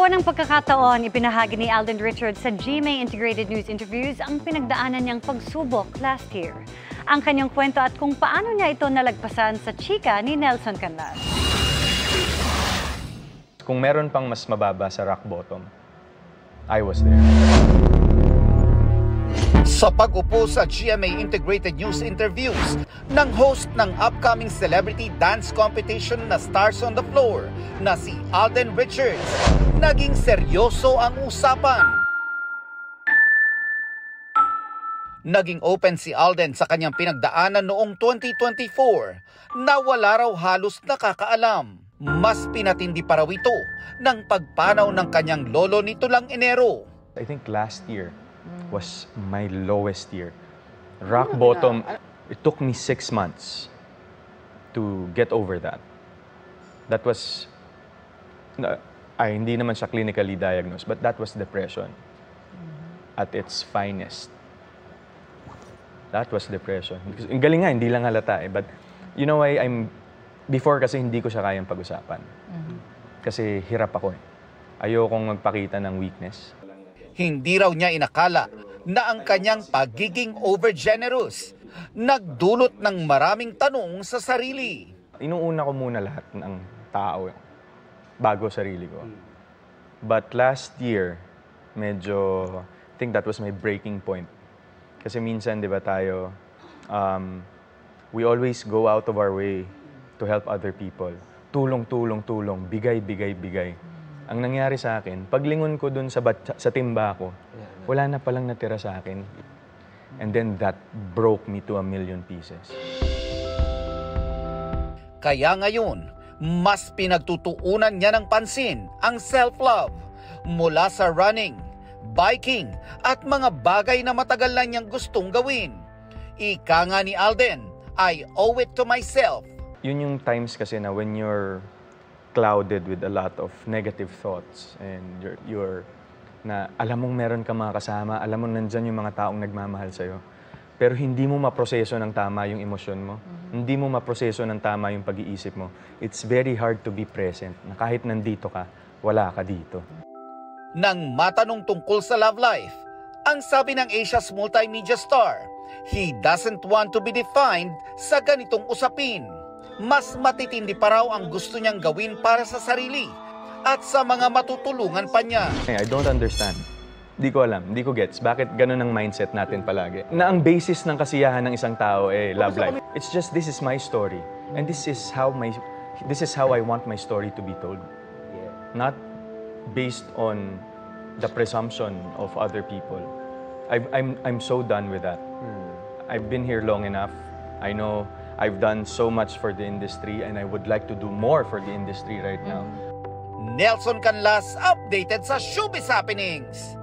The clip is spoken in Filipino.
kawan ng pagkakataon, ipinahagi ni Alden Richards sa GMA Integrated News Interviews ang pinagdaanan niyang pagsubok last year. Ang kanyang kwento at kung paano niya ito nalagpasan sa chika ni Nelson Canlas. Kung meron pang mas mababa sa rock bottom, I was there. Sa pag-upo sa GMA Integrated News Interviews ng host ng upcoming celebrity dance competition na Stars on the Floor na si Alden Richards, naging seryoso ang usapan. Naging open si Alden sa kanyang pinagdaanan noong 2024 na wala raw halos nakakaalam. Mas pinatindi pa raw ito ng pagpanaw ng kanyang lolo nito lang Enero. I think last year was my lowest year. Rock bottom, it took me 6 months to get over that. That was, hindi naman siya clinically diagnosed, but that was depression at its finest. That was depression. Ang galing nga, hindi lang halata eh. But you know why before kasi hindi ko siya kayang pag-usapan. Kasi hirap ako eh. Ayokong magpakita ng weakness. Hindi raw niya inakala na ang kanyang pagiging over-generous nagdulot ng maraming tanong sa sarili. Inuuna ko muna lahat ng tao bago sarili ko. But last year, medyo, I think that was my breaking point. Kasi minsan, di ba tayo, we always go out of our way to help other people. Tulong, tulong, tulong, bigay, bigay, bigay. Ang nangyari sa akin, paglingon ko dun sa timba ko, wala na palang natira sa akin. And then that broke me to 1,000,000 pieces. Kaya ngayon, mas pinagtutuunan niya ng pansin ang self-love mula sa running, biking at mga bagay na matagal na niyang gustong gawin. Ika nga ni Alden, I owe it to myself. Yun yung times kasi na when you're clouded with a lot of negative thoughts and you're na alam mong meron ka mga kasama, alam mo nandyan yung mga taong nagmamahal sa'yo, pero hindi mo maproseso ng tama yung emosyon mo, hindi mo maproseso ng tama yung pag-iisip mo. It's very hard to be present, na kahit nandito ka, wala ka dito. Nang matanong tungkol sa love life, ang sabi ng Asia's multimedia star, he doesn't want to be defined sa ganitong usapin. Mas matitindi pa raw ang gusto niyang gawin para sa sarili at sa mga matutulungan pa niya. I don't understand. Hindi ko alam, hindi ko gets. Bakit ganun ang mindset natin palagi? Na ang basis ng kasiyahan ng isang tao love life. It's just this is my story. And this is how I want my story to be told. Not based on the presumption of other people. I'm so done with that. I've been here long enough. I know I've done so much for the industry and I would like to do more for the industry right now. Nelson Canlas, updated sa Showbiz Happenings.